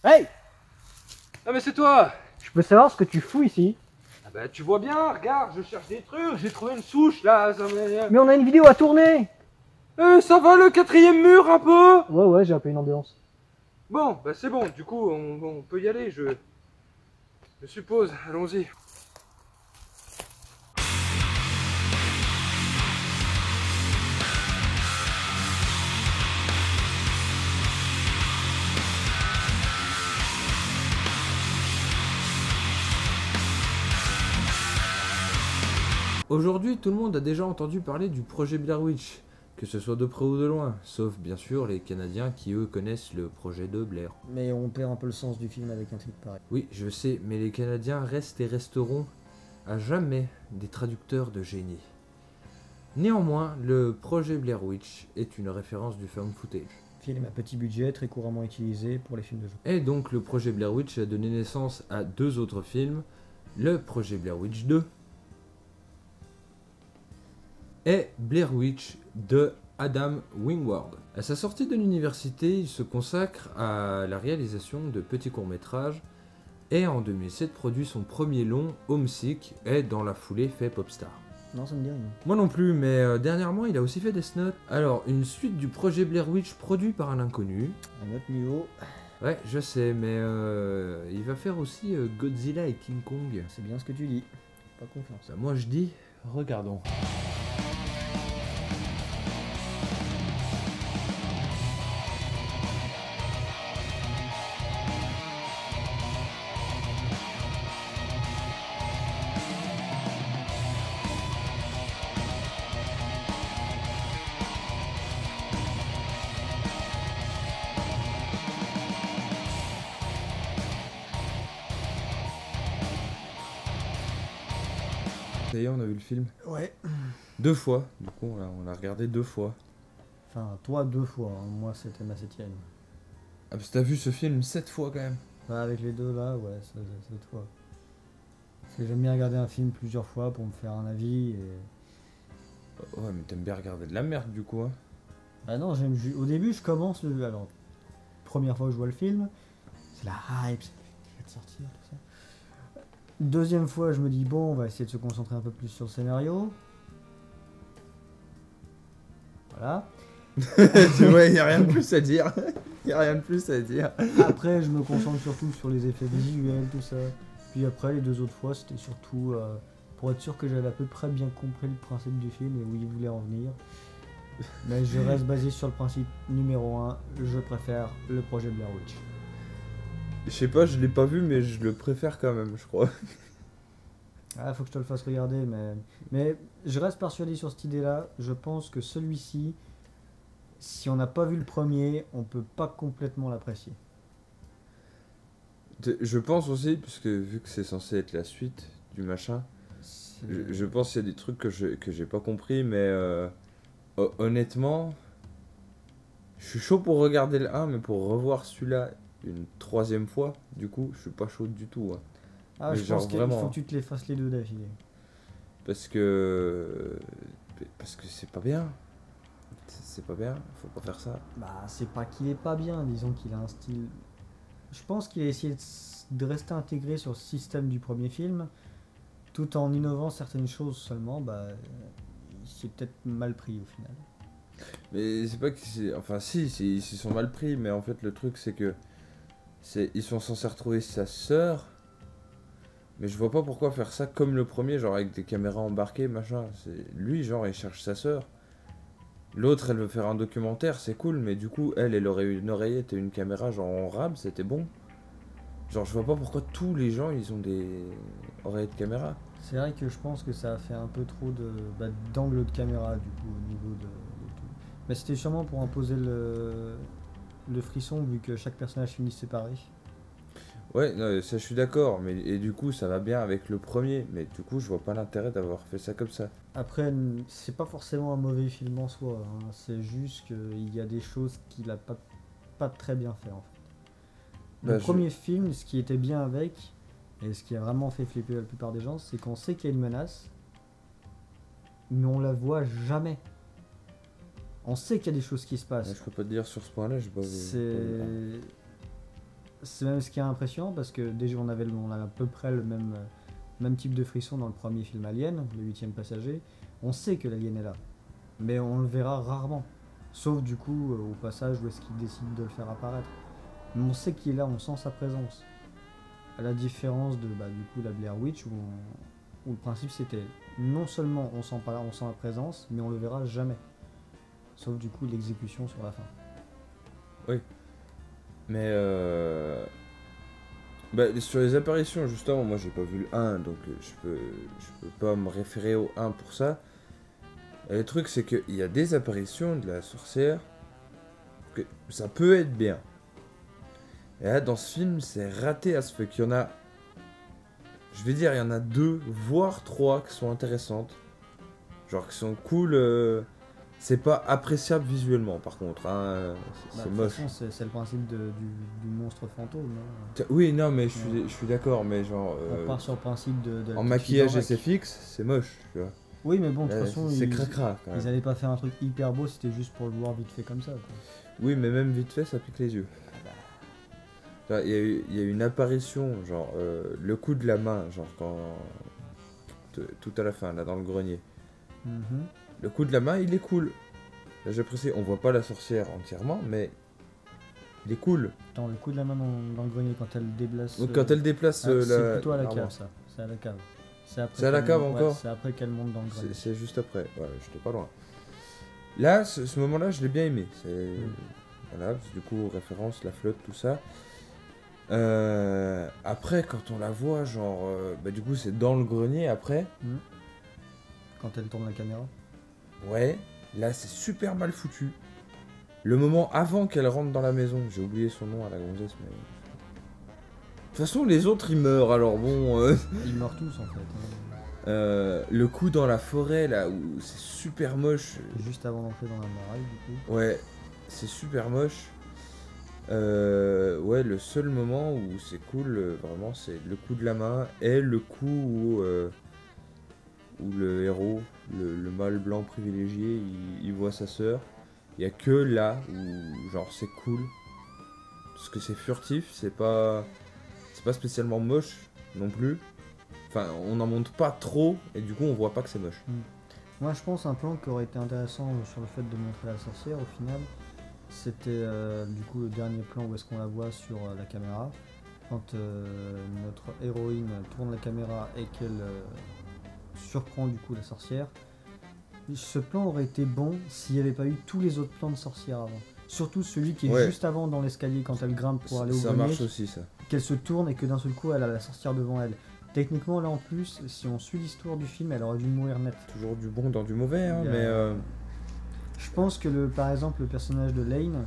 Hey! Ah mais c'est toi! Je peux savoir ce que tu fous ici? Ah bah tu vois bien, regarde, je cherche des trucs, j'ai trouvé une souche là, ça Mais on a une vidéo à tourner! ça va le quatrième mur un peu? Ouais, j'ai un peu une ambiance. Bon, bah c'est bon, du coup on peut y aller, je suppose, allons-y. Aujourd'hui, tout le monde a déjà entendu parler du projet Blair Witch, que ce soit de près ou de loin, sauf bien sûr les Canadiens qui eux connaissent le projet de Blair. Mais on perd un peu le sens du film avec un truc pareil. Oui, je sais, mais les Canadiens restent et resteront à jamais des traducteurs de génie. Néanmoins, le projet Blair Witch est une référence du found footage. Film à petit budget, très couramment utilisé pour les films de genre. Et donc le projet Blair Witch a donné naissance à deux autres films, le projet Blair Witch 2 et Blair Witch de Adam Wingard. À sa sortie de l'université, il se consacre à la réalisation de petits courts-métrages et en 2007 produit son premier long, Homesick, et dans la foulée fait Popstar. Non, ça me dit rien. Moi non plus, mais dernièrement il a aussi fait Death Note. Alors, une suite du projet Blair Witch produit par un inconnu. Un autre niveau. Ouais, je sais, mais il va faire aussi Godzilla et King Kong. C'est bien ce que tu dis. Pas confiance. Ça, moi je dis, regardons. Ça y est, on a vu le film. Ouais. Deux fois, du coup on l'a regardé deux fois. Enfin, toi 2 fois, hein. Moi c'était ma 7ème. Ah parce que t'as vu ce film 7 fois quand même. Bah, avec les deux là, ouais, c'est toi. Parce que j'aime bien regarder un film plusieurs fois pour me faire un avis et... Ouais mais t'aimes bien regarder de la merde du coup hein. Ah non, au début je commence le... Alors, première fois que je vois le film, c'est la hype, c'est il va de sortir, tout ça. Deuxième fois, je me dis bon, on va essayer de se concentrer un peu plus sur le scénario. Voilà. Ouais, y a rien de plus à dire. Y a rien de plus à dire. Après, je me concentre surtout sur les effets visuels, tout ça. Puis après, les 2 autres fois, c'était surtout pour être sûr que j'avais à peu près bien compris le principe du film et où il voulait en venir. Mais je reste basé sur le principe numéro 1, je préfère le projet Blair Witch. Je sais pas, je l'ai pas vu mais je le préfère quand même, je crois. Ah, faut que je te le fasse regarder, mais je reste persuadé sur cette idée-là. Je pense que celui-ci, si on n'a pas vu le premier, on peut pas complètement l'apprécier. Je pense aussi, puisque vu que c'est censé être la suite du machin, je pense qu'il y a des trucs que j'ai pas compris, mais honnêtement, je suis chaud pour regarder le 1, mais pour revoir celui-là une troisième fois, du coup, je suis pas chaud du tout. Hein. Ah, mais je genre pense qu'il vraiment, faut que tu te les fasses les deux d'affilée. Parce que c'est pas bien. C'est pas bien, faut pas faire ça. Bah, c'est pas qu'il est pas bien, disons qu'il a un style... Je pense qu'il a essayé de rester intégré sur le système du premier film, tout en innovant certaines choses seulement, bah... il s'est peut-être mal pris au final. Mais c'est pas que c'est... Enfin si, ils se sont mal pris, mais en fait le truc c'est que... Ils sont censés retrouver sa sœur, mais je vois pas pourquoi faire ça comme le premier, genre avec des caméras embarquées, machin. Lui, genre, il cherche sa sœur. L'autre, elle veut faire un documentaire, c'est cool, mais du coup, elle aurait eu une oreillette et une caméra, genre en rab, c'était bon. Genre, je vois pas pourquoi tous les gens, ils ont des oreillettes caméra. C'est vrai que je pense que ça a fait un peu trop d'angle de caméra du coup au niveau de tout. Mais c'était sûrement pour imposer le frisson vu que chaque personnage finit séparé. Ouais, non, ça je suis d'accord, mais et du coup, ça va bien avec le premier, mais du coup, je vois pas l'intérêt d'avoir fait ça comme ça. Après, c'est pas forcément un mauvais film en soi, hein. C'est juste qu'il y a des choses qu'il a pas très bien fait en fait. Le premier film, ce qui était bien avec, et ce qui a vraiment fait flipper la plupart des gens, c'est qu'on sait qu'il y a une menace, mais on la voit jamais. On sait qu'il y a des choses qui se passent. Ouais, je peux pas te dire sur ce point-là, j'ai pas vu. C'est... c'est même ce qui est impressionnant parce que déjà on a à peu près le même type de frisson dans le premier film Alien, le 8e passager. On sait que l'alien est là, mais on le verra rarement. Sauf du coup au passage où est-ce qu'il décide de le faire apparaître. Mais on sait qu'il est là, on sent sa présence. À la différence de du coup la Blair Witch où le principe c'était non seulement on sent la présence, mais on le verra jamais. Sauf du coup l'exécution sur la fin. Oui. Mais sur les apparitions, justement, moi j'ai pas vu le 1, donc je peux pas me référer au 1 pour ça. Et le truc, c'est qu'il y a des apparitions de la sorcière que ça peut être bien. Et là, dans ce film, c'est raté à ce fait qu'il y en a. Je vais dire, il y en a 2, voire 3 qui sont intéressantes. Genre qui sont cool. C'est pas appréciable visuellement, par contre. Hein, c'est moche. De toute façon, c'est le principe du monstre fantôme. Hein. Oui, non, mais je suis d'accord, mais genre. On part sur le principe de en maquillage SFX, c'est moche, tu vois. Oui, mais bon, de toute façon, c'est cracra. Quand même. Ils allaient pas faire un truc hyper beau, c'était juste pour le voir vite fait comme ça. Quoi. Oui, mais même vite fait, ça pique les yeux. Il y a eu une apparition, genre le coup de la main, genre quand. Tout à la fin, là, dans le grenier. Le coup de la main, il est cool. Là, j'apprécie, on voit pas la sorcière entièrement, mais. Il est cool. Attends, le coup de la main dans le grenier quand elle déplace. Donc, quand elle déplace c'est plutôt à la cave, ça. C'est à la cave. C'est à la cave encore. C'est après qu'elle monte dans le grenier. C'est juste après. Ouais, j'étais pas loin. Là, ce moment-là, je l'ai bien aimé. Voilà, du coup, référence, la flotte, tout ça. Après, quand on la voit, genre, du coup, c'est dans le grenier après. Quand elle tourne la caméra. Ouais, là, c'est super mal foutu. Le moment avant qu'elle rentre dans la maison, j'ai oublié son nom à la gonzesse, mais. De toute façon, les autres ils meurent, alors bon. Ils meurent tous en fait. Le coup dans la forêt là où c'est super moche. Juste avant d'entrer dans la muraille, du coup. Ouais, c'est super moche. Ouais, le seul moment où c'est cool, vraiment, c'est le coup de la main et le coup où le héros, le mâle blanc privilégié, il voit sa sœur. Il y a que là où, genre, c'est cool. Parce que c'est furtif, c'est pas spécialement moche non plus. Enfin, on n'en monte pas trop et du coup, on voit pas que c'est moche. Moi, je pense un plan qui aurait été intéressant sur le fait de montrer la sorcière au final. C'était du coup le dernier plan où est-ce qu'on la voit sur la caméra. Quand notre héroïne tourne la caméra et qu'elle surprend du coup la sorcière. Ce plan aurait été bon s'il n'y avait pas eu tous les autres plans de sorcière avant. Surtout celui qui est juste avant dans l'escalier quand elle grimpe pour aller au grenier. Ça marche aussi ça. Qu'elle se tourne et que d'un seul coup elle a la sorcière devant elle. Techniquement là en plus, si on suit l'histoire du film, elle aurait dû mourir net. Toujours du bon dans du mauvais, hein, mais... Je pense que par exemple le personnage de Lane,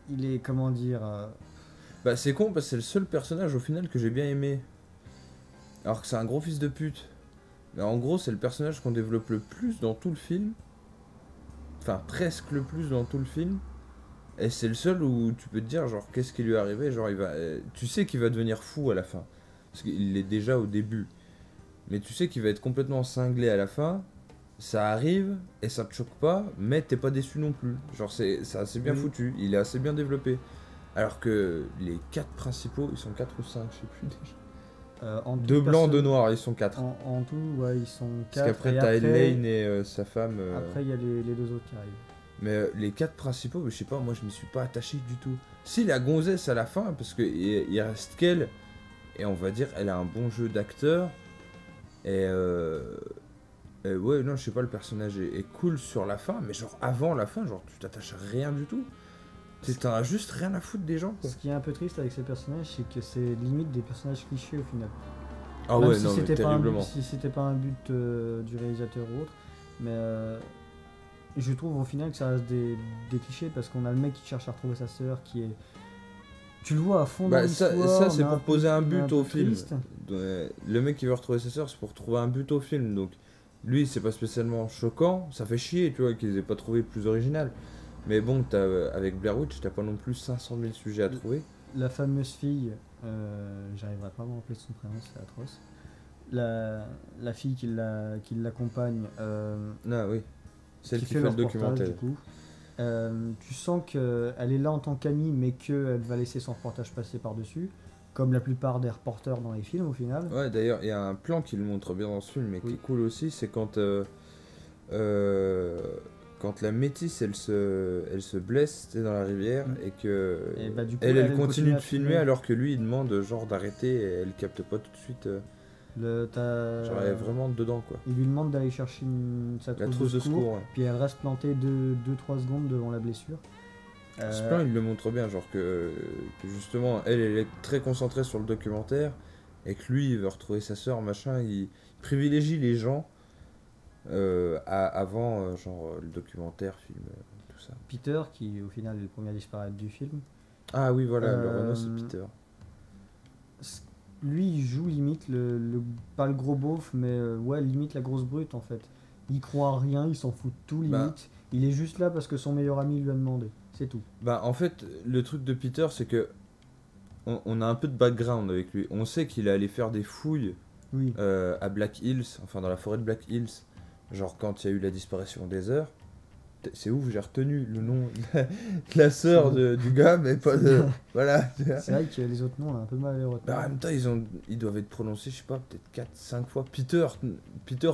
il est comment dire... c'est con parce que c'est le seul personnage au final que j'ai bien aimé. Alors que c'est un gros fils de pute. Mais en gros c'est le personnage qu'on développe le plus dans tout le film. Enfin presque le plus dans tout le film. Et c'est le seul où tu peux te dire genre qu'est-ce qui lui est arrivé. Genre tu sais qu'il va devenir fou à la fin. Parce qu'il l'est déjà au début. Mais tu sais qu'il va être complètement cinglé à la fin. Ça arrive et ça te choque pas, mais t'es pas déçu non plus. Genre c'est assez bien foutu, il est assez bien développé. Alors que les 4 principaux, ils sont 4 ou 5, je sais plus déjà. Deux blancs, 2 noirs, ils sont 4. En tout, ouais, ils sont 4. Parce qu'après t'as Elaine et sa femme. Après il y a les 2 autres qui arrivent. Mais les 4 principaux, je sais pas, moi je me suis pas attaché du tout. Si la gonzesse à la fin, parce qu'il reste qu'elle, et on va dire, elle a un bon jeu d'acteur. Ouais, non, je sais pas, le personnage est cool sur la fin, mais genre avant la fin, genre tu t'attaches à rien du tout. T'en as juste rien à foutre des gens, quoi. Ce qui est un peu triste avec ces personnages, c'est que c'est limite des personnages clichés au final. Ah même ouais, si non, mais terriblement. Si c'était pas un but du réalisateur ou autre, mais je trouve au final que ça reste des clichés parce qu'on a le mec qui cherche à retrouver sa sœur qui est. Tu le vois à fond dans l'histoire. Ça c'est pour poser un but au film. Triste. Le mec qui veut retrouver sa sœur, c'est pour trouver un but au film, donc. Lui, c'est pas spécialement choquant, ça fait chier, tu vois, qu'ils aient pas trouvé plus original. Mais bon, avec Blair Witch, t'as pas non plus 500 000 sujets à trouver. La fameuse fille, j'arriverai pas à me rappeler de son prénom, c'est atroce. La fille qui l'accompagne. Ah oui, celle qui fait le documentaire. Du coup. tu sens qu'elle est là en tant qu'amie, mais qu'elle va laisser son reportage passer par-dessus, comme la plupart des reporters dans les films au final. Ouais, d'ailleurs, il y a un plan qui le montre bien dans ce film, mais qui est cool aussi, c'est quand la métisse, elle se blesse dans la rivière, et que du coup, elle continue de filmer, alors que lui, il demande genre d'arrêter, et elle capte pas tout de suite. Genre, elle est vraiment dedans, quoi. Il lui demande d'aller chercher sa trousse de secours, ouais. Puis elle reste plantée 2-3 secondes devant la blessure. Ce plan, il le montre bien, genre que justement, elle est très concentrée sur le documentaire, et que lui, il veut retrouver sa sœur, machin, il privilégie les gens avant, genre, le documentaire, film, tout ça. Peter, qui au final est le premier à disparaître du film. Ah oui, voilà, le Renault, c'est Peter. Lui, il joue limite pas le gros beauf, mais ouais, limite la grosse brute en fait. Il croit à rien, il s'en fout de tout, limite. Il est juste là parce que son meilleur ami lui a demandé, c'est tout. En fait, le truc de Peter, c'est que on a un peu de background avec lui. On sait qu'il est allé faire des fouilles à Black Hills, enfin dans la forêt de Black Hills, genre quand il y a eu la disparition des heures. C'est ouf, j'ai retenu le nom de la sœur du gars, mais pas de... Voilà. C'est vrai que les autres noms, on a un peu mal à les retenir. En même temps, ils doivent être prononcés, je sais pas, peut-être 4-5 fois. Peter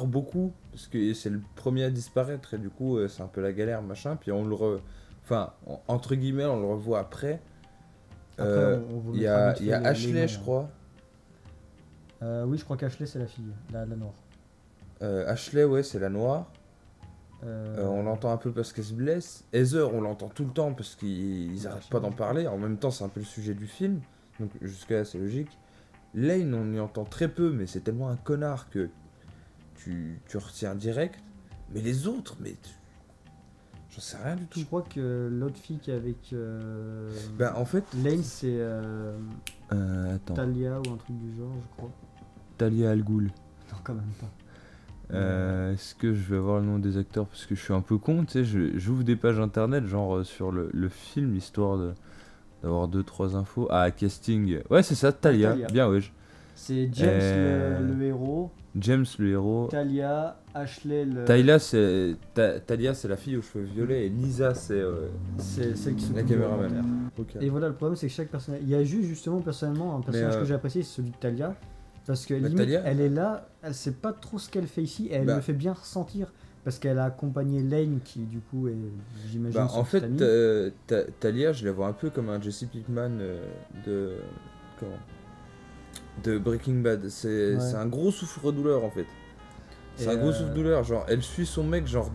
beaucoup, parce que c'est le premier à disparaître, et du coup, c'est un peu la galère, machin. Puis on le entre guillemets, on le revoit après. Il y a Ashley, je crois. Oui, je crois qu'Ashley, c'est la fille, la noire. Ashley, ouais, c'est la noire. On l'entend un peu parce qu'elle se blesse. Heather, on l'entend tout le temps parce qu'ils arrêtent pas d'en parler. En même temps, c'est un peu le sujet du film, donc jusqu'à là, c'est logique. Lane, on y entend très peu, mais c'est tellement un connard que tu retiens direct. Mais les autres, j'en sais rien du tout. Je crois que l'autre fille qui est avec en fait, Lane, c'est Talia ou un truc du genre, je crois. Talia Al Ghul. Non, quand même pas. Est-ce que je vais avoir le nom des acteurs parce que je suis un peu con, tu sais, j'ouvre des pages internet genre sur le film histoire d'avoir 2-3 infos. Ah, casting. Ouais, c'est ça, Talia. Bien, ouais. C'est James le héros. James le héros. Talia, Ashley le... Talia, c'est la fille aux cheveux violets, et Lisa, c'est celle qui la caméraman. Okay. Et voilà, le problème, c'est que chaque personnage... Il y a justement, personnellement, un personnage que j'ai apprécié, c'est celui de Talia. Parce que limite, Talia, elle est là, elle sait pas trop ce qu'elle fait ici, et elle le fait bien ressentir. Parce qu'elle a accompagné Lane, qui du coup est, j'imagine, en fait, Talia, je la vois un peu comme un Jesse Pinkman de Breaking Bad. C'est un gros souffre-douleur, en fait. C'est un gros souffre-douleur. Genre, elle suit son mec, genre,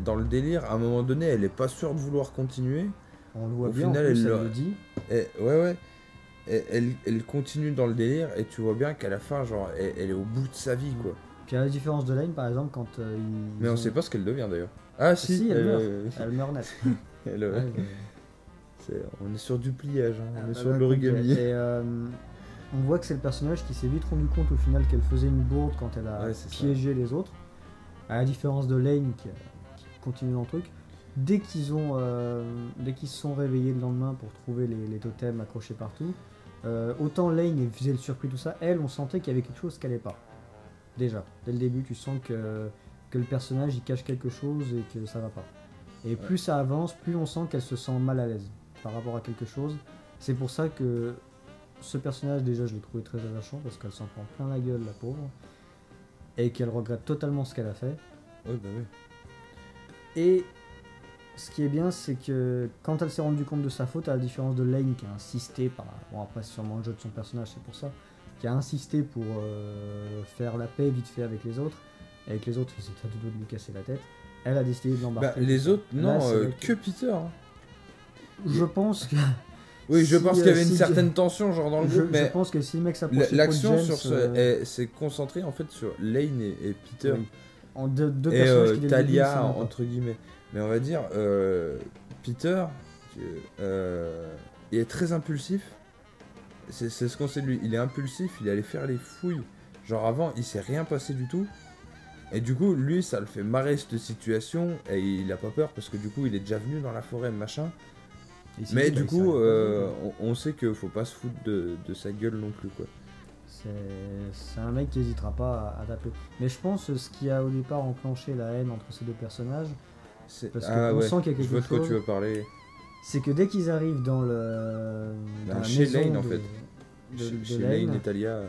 dans le délire. À un moment donné, elle est pas sûre de vouloir continuer. On le voit bien, final, en plus, elle le dit. Ouais. Elle continue dans le délire, et tu vois bien qu'à la fin, genre, elle est au bout de sa vie, quoi. Puis à la différence de Lane, par exemple, quand mais on sait pas ce qu'elle devient, d'ailleurs. Ah si, elle meurt. Elle meurt net. On est sur du pliage, hein. On est sur de l'origami. Et on voit que c'est le personnage qui s'est vite rendu compte au final qu'elle faisait une bourde quand elle a piégé les autres. À la différence de Lane qui continue dans le truc. Dès qu'ils se sont réveillés le lendemain pour trouver les totems accrochés partout, autant Lane faisait le surpris, tout ça, elle, on sentait qu'il y avait quelque chose qui allait pas. Déjà, dès le début, tu sens que le personnage il cache quelque chose et que ça va pas. Et plus ça avance, plus on sent qu'elle se sent mal à l'aise par rapport à quelque chose. C'est pour ça que ce personnage, déjà, je l'ai trouvé très attachant parce qu'elle s'en prend plein la gueule, la pauvre, et qu'elle regrette totalement ce qu'elle a fait. Oui, bah oui. Et ce qui est bien, c'est que quand elle s'est rendue compte de sa faute, à la différence de Lane qui a insisté bon, après c'est sûrement le jeu de son personnage, c'est pour ça, qui a insisté pour faire la paix vite fait avec les autres, et avec les autres ils étaient à deux doigts de lui casser la tête, elle a décidé de l'embarquer. Les autres, non, que Peter. Hein. Je pense que... Oui, je pense qu'il y avait une certaine tension genre dans le groupe, mais je pense que si le mec s'approchait l'action s'est concentrée en fait sur Lane et Peter. Oui. En deux personnages qui Talia entre guillemets. Mais on va dire Peter il est très impulsif. C'est ce qu'on sait de lui. Il est impulsif, il est allé faire les fouilles. Genre avant, il s'est rien passé du tout. Et du coup, lui, ça le fait marrer cette situation. Et il a pas peur parce que du coup, il est déjà venu dans la forêt, machin. Mais du coup, on sait qu'il faut pas se foutre de sa gueule non plus, quoi. C'est un mec qui n'hésitera pas à taper. Mais je pense ce qui a au départ enclenché la haine entre ces deux personnages, Parce qu'on sent qu'il y a quelque je vois de quoi chose. tu veux parler. C'est que dès qu'ils arrivent dans la chez maison Lane, en fait. de Lane, Lane, Italia.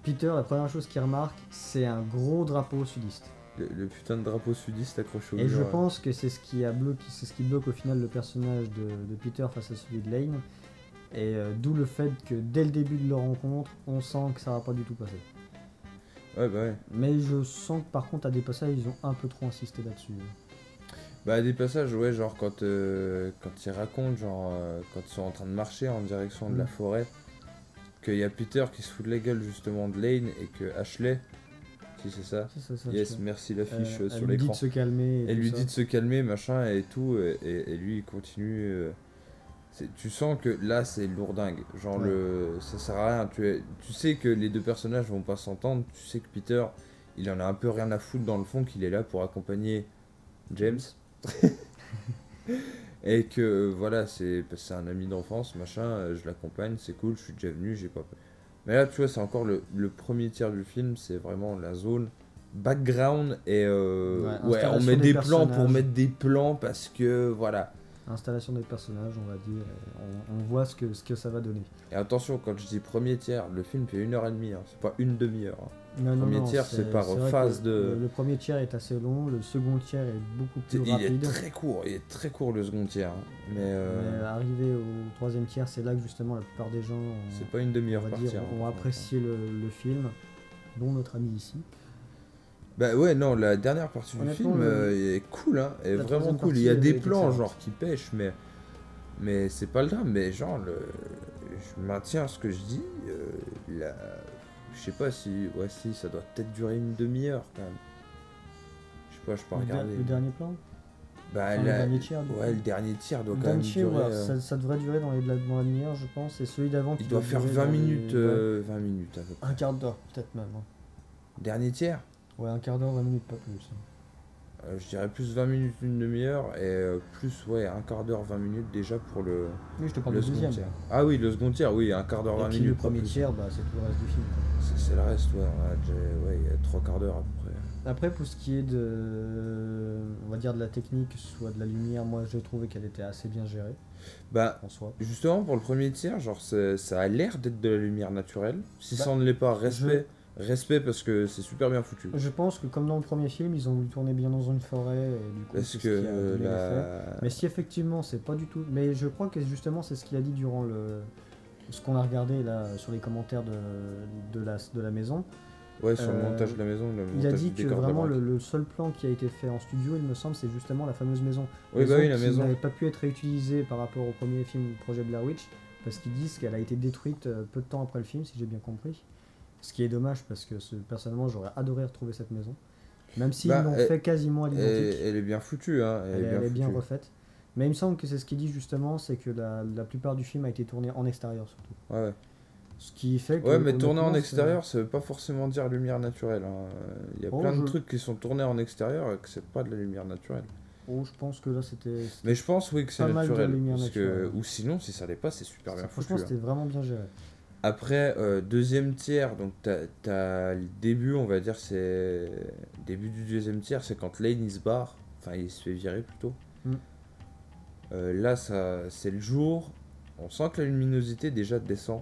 Peter, la première chose qu'il remarque, c'est un gros drapeau sudiste. Le putain de drapeau sudiste accroché au Et mur. je pense que c'est ce qui bloque au final le personnage de Peter face à celui de Lane. Et d'où le fait que dès le début de leur rencontre, on sent que ça va pas du tout passer. Ouais, bah ouais. Mais je sens que par contre à des passages ils ont un peu trop insisté là-dessus. Bah des passages, ouais, genre quand ils racontent, genre quand ils sont en train de marcher en direction de la forêt, qu'il y a Peter qui se fout de la gueule justement de Lane et que Ashley, si c'est ça, yes, merci l'affiche sur l'écran. Elle lui dit de se calmer. Elle lui dit de se calmer, machin et tout, et lui il continue. Tu sens que là c'est lourdingue, genre ça sert à rien, tu sais que les deux personnages vont pas s'entendre, tu sais que Peter il en a un peu rien à foutre dans le fond, qu'il est là pour accompagner James et que voilà c'est un ami d'enfance machin, je l'accompagne, c'est cool, je suis déjà venu, j'ai pas peur. Mais là tu vois c'est encore le premier tiers du film, c'est vraiment la zone background et on met des plans pour mettre des plans parce que voilà. Installation des personnages, on va dire, on voit ce que ça va donner. Et attention, quand je dis premier tiers, le film fait 1h30, hein, c'est pas une demi-heure. Hein. Le premier tiers, c'est par phase de... Le premier tiers est assez long, le second tiers est beaucoup plus rapide. Il est très court le second tiers. Hein. Mais arrivé au troisième tiers, c'est là que justement la plupart des gens c'est pas une demi-heure par tiers. Ont apprécié le film, dont notre ami ici. Bah ouais, non, la dernière partie du film est cool, hein, est vraiment cool. Il y a des plans genre qui pêchent, mais c'est pas le drame. Mais genre, je maintiens ce que je dis. Je sais pas si ça doit peut-être durer une demi-heure quand même. Je sais pas, je peux regarder. Le dernier plan bah, le dernier tiers. Ouais, le dernier tiers doit quand même durer. Ça devrait durer dans la demi-heure, je pense. Et celui d'avant qui doit faire 20 minutes, 20 minutes à peu près. Un quart d'heure, peut-être même. Hein. Dernier tiers. Ouais, un quart d'heure, 20 minutes, pas plus. Je dirais plus 20 minutes, une demi-heure, et plus, un quart d'heure, 20 minutes déjà pour le. Oui, je te parle du deuxième. Tiers. Ah oui, le second tiers, oui, un quart d'heure, 20 minutes. Le premier tiers, bah, c'est tout le reste du film. C'est le reste, il y a 3 quarts d'heure à peu près. Après, pour ce qui est on va dire de la technique, soit de la lumière, moi j'ai trouvé qu'elle était assez bien gérée. Bah, en soi. Justement, pour le premier tiers, genre, ça a l'air d'être de la lumière naturelle. Si ça ne l'est pas, respect parce que c'est super bien foutu. Je pense que comme dans le premier film, ils ont voulu tourner bien dans une forêt et du coup parce que Mais si effectivement c'est pas du tout. Mais je crois que justement c'est ce qu'il a dit durant ce qu'on a regardé là sur les commentaires de la maison. Ouais, sur le montage de la maison. Il a dit que vraiment le seul plan qui a été fait en studio, il me semble, c'est justement la fameuse maison. Oui, bah oui, la maison. Qui n'avait pas pu être réutilisée par rapport au premier film, le projet Blair Witch, parce qu'ils disent qu'elle a été détruite peu de temps après le film, si j'ai bien compris. Ce qui est dommage parce que personnellement j'aurais adoré retrouver cette maison. Même s'ils l'ont fait quasiment à l'identique. Elle est bien foutue, hein. Elle est bien refaite. Mais il me semble que c'est ce qu'il dit justement, c'est que la plupart du film a été tourné en extérieur surtout. Ouais. Ce qui fait que. Ouais, mais tourner en extérieur, ça veut pas forcément dire lumière naturelle. Hein. Il y a plein de trucs qui sont tournés en extérieur et que c'est pas de la lumière naturelle. Oh, je pense que là c'était. Mais je pense que c'est naturel. Naturelle. Ou sinon, si ça l'est pas, c'est super bien foutu. Franchement, c'était vraiment bien géré. Après, deuxième tiers, donc t'as le début, on va dire, c'est. Début du deuxième tiers, c'est quand Lane il se barre, enfin il se fait virer plutôt. Là, c'est le jour, on sent que la luminosité déjà descend.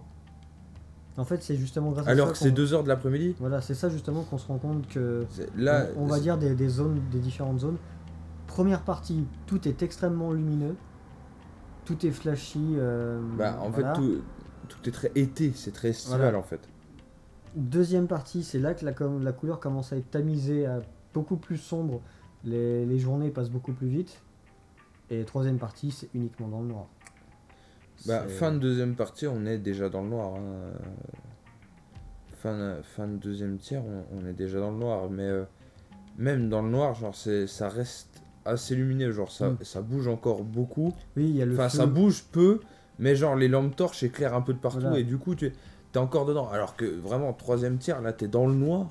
En fait, c'est justement grâce alors que c'est 2h de l'après-midi. Voilà, c'est ça justement qu'on se rend compte que. Là, on va dire des différentes zones. Première partie, tout est extrêmement lumineux, tout est flashy. En fait, tout est très été, c'est très estival en fait. Deuxième partie, c'est là que la couleur commence à être tamisée, beaucoup plus sombre, les journées passent beaucoup plus vite. Et troisième partie, c'est uniquement dans le noir. Fin de deuxième partie, on est déjà dans le noir. Hein. Fin de deuxième tiers, on est déjà dans le noir. Mais même dans le noir, genre ça reste assez lumineux, genre ça bouge encore beaucoup. Oui, il y a le feu. Ça bouge peu. Mais genre les lampes torches éclairent un peu de partout et du coup t'es encore dedans. Alors que vraiment troisième tiers là t'es dans le noir.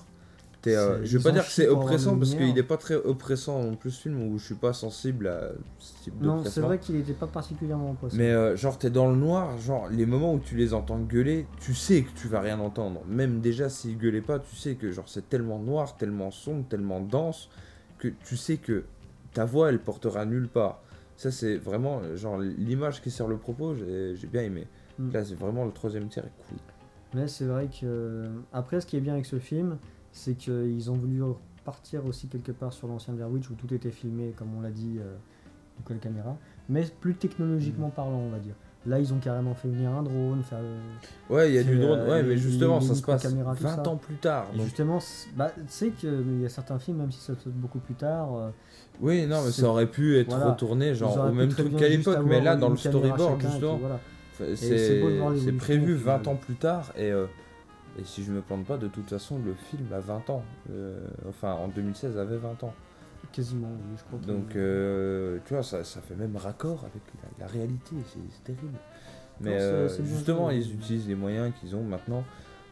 Je vais pas dire que c'est oppressant parce qu'il est pas très oppressant non plus ce film où je suis pas sensible à ce type d'oppression. Non, c'est vrai qu'il était pas particulièrement oppressant. Mais genre t'es dans le noir, genre les moments où tu les entends gueuler, tu sais que tu vas rien entendre. Même déjà s'ils gueulaient pas, tu sais que genre c'est tellement noir, tellement sombre, tellement dense que tu sais que ta voix, elle portera nulle part. Ça, c'est vraiment, genre, l'image qui sert le propos, j'ai bien aimé. Là, c'est vraiment le troisième tiers est cool. Mais c'est vrai que... Après, ce qui est bien avec ce film, c'est qu'ils ont voulu partir aussi quelque part sur l'ancien Blair Witch, où tout était filmé, comme on l'a dit, avec la caméra, mais plus technologiquement parlant, on va dire. Là, ils ont carrément fait venir un drone, faire... Ouais, il y a du drone, ouais, mais justement, ça se passe micro-caméras, 20 ans plus tard. Et Donc... justement, bah, tu sais qu'il y a certains films, même si ça se passe beaucoup plus tard... oui, non, mais ça aurait pu être retourné, genre, au même truc qu'à l'époque, mais là, dans le storyboard, justement, c'est prévu 20 ans plus tard, et si je me plante pas, de toute façon, le film a 20 ans. Enfin, en 2016, avait 20 ans. Quasiment, oui, je crois. Donc, tu vois, ça fait même raccord avec la réalité, c'est terrible. Mais c'est justement, bien, ils utilisent les moyens qu'ils ont maintenant.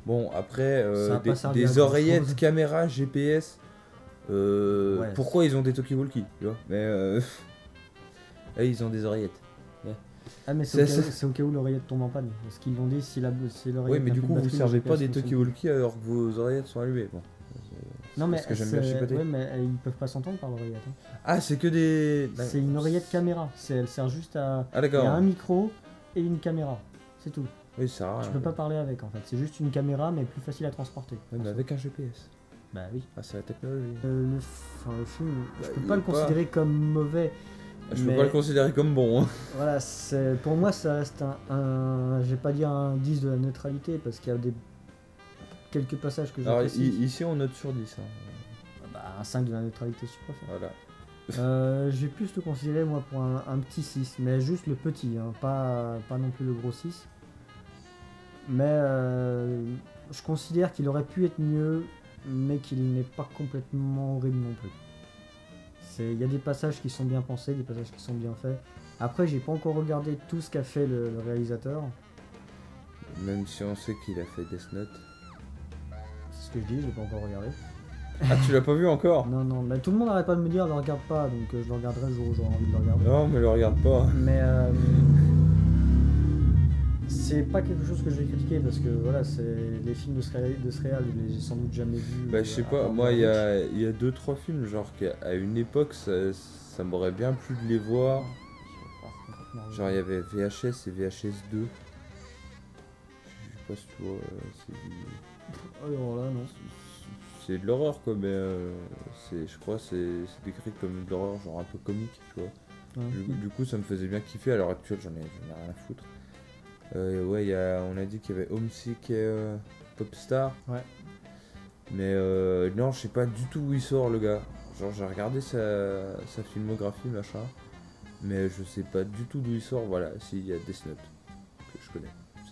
Bon, après, des grand oreillettes, chose. caméras, GPS. Ouais, pourquoi ils ont des talkie-walkie, tu vois? Mais là, ils ont des oreillettes. Ah, mais c'est au cas où l'oreillette tombe en panne. Parce qu'ils l'ont dit, si l'oreillette. Oui, mais n'a du plus coup, de vous batterie, servez le pas GPS des fonctionne talkie-walkie alors que vos oreillettes sont allumées. Bon. Non, mais parce que j'aime bien chipoter. ouais, mais ils peuvent pas s'entendre par l'oreillette. Hein. Ah, c'est que des. C'est une oreillette caméra. Elle sert juste à. Ah, Il y d'accord. a un micro et une caméra. C'est tout. Oui, ça sert à rien. Tu peux pas parler avec en fait. C'est juste une caméra, mais plus facile à transporter. Ouais, mais avec un GPS. Bah oui. Ah, c'est la technologie. Le film, je peux pas le pas- considérer comme mauvais. Je peux mais pas le considérer comme bon. Hein. Voilà, pour moi, ça reste je vais pas dire un 10 de la neutralité parce qu'il y a quelques passages que Alors, j'apprécie. ici, on note sur 10. Hein. Bah, un 5 de la neutralité, je préfère. Voilà. Je vais plus le considérer moi pour un petit 6, mais juste le petit, hein, pas non plus le gros 6. Mais je considère qu'il aurait pu être mieux, mais qu'il n'est pas complètement horrible non plus. Il y a des passages qui sont bien pensés, des passages qui sont bien faits. Après, j'ai pas encore regardé tout ce qu'a fait le réalisateur. Même si on sait qu'il a fait Death Note. C'est ce que je dis, je l'ai pas encore regardé. Ah, tu l'as pas vu encore? Non, mais tout le monde n'arrête pas de me dire ne regarde pas, donc je le regarderai le jour où j'aurai envie de le regarder. Non, mais le regarde pas. Mais c'est pas quelque chose que je vais critiquer parce que voilà, c'est les films de ce réal, je les ai sans doute jamais vus. Bah, je sais pas, moi, il y a 2-3 films, genre, qu'à une époque, ça m'aurait bien plu de les voir. Genre, il y avait VHS et VHS 2. Je sais pas si tu vois, Alors là, non. c'est de l'horreur, quoi, mais je crois que c'est décrit comme de l'horreur, genre un peu comique, tu vois. Ouais. Du coup, ça me faisait bien kiffer. À l'heure actuelle, j'en ai rien à foutre. Ouais, on a dit qu'il y avait Homesick et Popstar. Ouais. Mais non, je sais pas du tout où il sort, le gars. Genre, j'ai regardé sa filmographie, machin. Mais je sais pas du tout d'où il sort. Voilà, s'il y a Death Note, que je connais.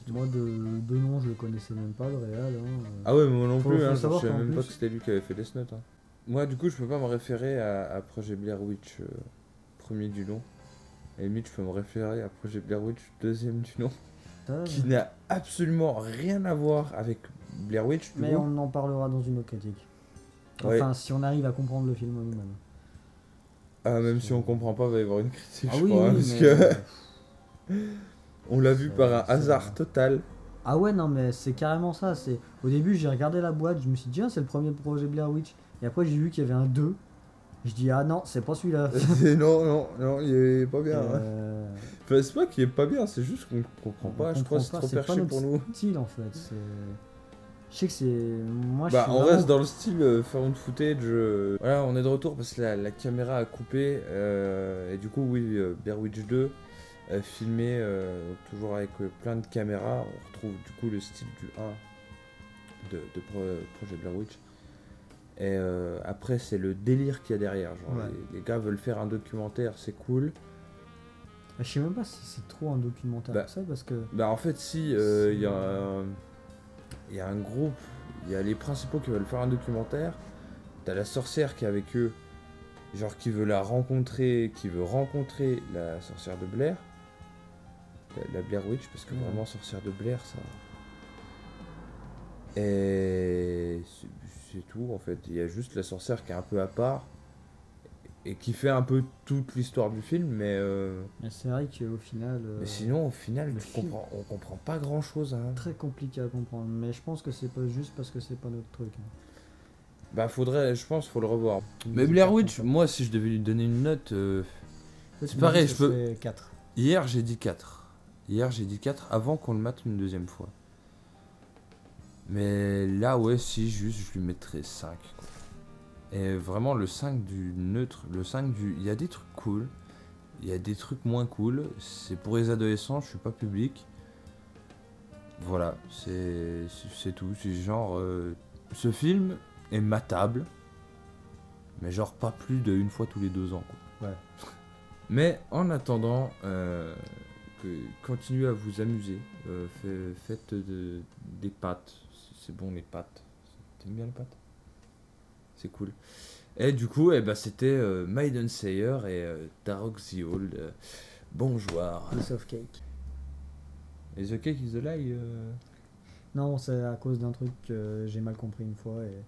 Moi, de nom, je le connaissais même pas, le réal. Hein. Ah ouais, mais moi non Faut plus, hein, je savoir savais qu'en même pas plus- que c'était lui qui avait fait Death Note. Hein. Moi, du coup, je peux pas me référer à Projet Blair Witch, premier du nom. À la limite, je peux me référer à Projet Blair Witch, deuxième du nom. Ça, Qui n'a absolument rien à voir avec Blair Witch, du mais coup. on en parlera dans une autre critique. Ouais. Enfin, si on arrive à comprendre le film nous-mêmes. Ah, même si on comprend pas, il va y avoir une critique, Ah je oui, crois. Hein, oui, parce mais... que on l'a vu par un c'est- hasard total. Ah ouais, non, mais c'est carrément ça. Au début, j'ai regardé la boîte, je me suis dit, tiens, c'est le premier projet Blair Witch. Et après, j'ai vu qu'il y avait un 2. Je dis, ah non, c'est pas celui-là. non, il est pas bien. Hein. Enfin, c'est pas qu'il est pas bien, c'est juste qu'on comprend pas. on Je crois que comprend c'est pas, trop c'est perché pas pour notre nous. style en fait. Je sais que c'est. Moi, je Bah, suis on vraiment- reste dans le style found footage. Voilà, on est de retour parce que la caméra a coupé. Et du coup, oui, Blair Witch 2, filmé toujours avec plein de caméras. On retrouve du coup le style du 1 de Projet Blair Witch. Et après, c'est le délire qu'il y a derrière. Genre, Ouais. les gars veulent faire un documentaire, c'est cool. Je sais même pas si c'est trop un documentaire Bah, que ça parce que. Bah, en fait, si, il y a un groupe, il y a les principaux qui veulent faire un documentaire. T'as la sorcière qui est avec eux, genre qui veut qui veut rencontrer la sorcière de Blair. La Blair Witch, parce que Ouais. vraiment, sorcière de Blair, ça. Et c'est tout en fait. Il y a juste la sorcière qui est un peu à part et qui fait un peu toute l'histoire du film, mais C'est vrai qu'au final. mais sinon, au final, le film- on comprend pas grand chose. Hein. Très compliqué à comprendre. Mais je pense que c'est pas juste parce que c'est pas notre truc. Hein. Bah faudrait, je pense, faut le revoir. Mais Ils Blair ont Witch, fait moi si je devais lui donner une note, ça. c'est pareil, je peux... 4. Hier j'ai dit 4. Hier j'ai dit 4 avant qu'on le mate une deuxième fois. Mais là ouais, si juste je lui mettrais 5. Quoi. Et vraiment le 5 du neutre, le 5 du... Il y a des trucs cool, il y a des trucs moins cool. C'est pour les adolescents, je suis pas public. Voilà, c'est tout. C'est genre... ce film est matable. Mais genre pas plus d'une fois tous les 2 ans. Quoi. Ouais. Mais en attendant, continuez à vous amuser. Faites des pâtes. C'est bon les pâtes. T'aimes bien les pâtes? C'est cool. Et du coup, c'était Maiden Slayer et Dark the Old. Bonjour. Piece of cake. Et The Cake is a Lie Non, c'est à cause d'un truc que j'ai mal compris une fois. Et...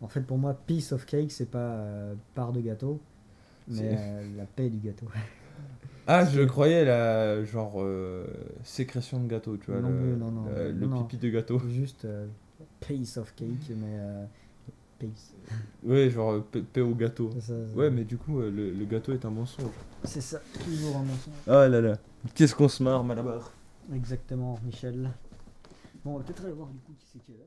En fait, pour moi, piece of cake, c'est pas part de gâteau, mais la paix du gâteau. Ah, je croyais la genre sécrétion de gâteau, tu vois. Non, non, le pipi de gâteau. Juste piece of cake, mais piece. Ouais, genre paix au gâteau. Ça. Ouais, mais du coup, le gâteau est un mensonge. C'est ça, toujours un mensonge. Ah là là, qu'est-ce qu'on se marre, Malabar. Exactement, Michel. Bon, on va peut-être aller voir du coup qui c'est qui est là.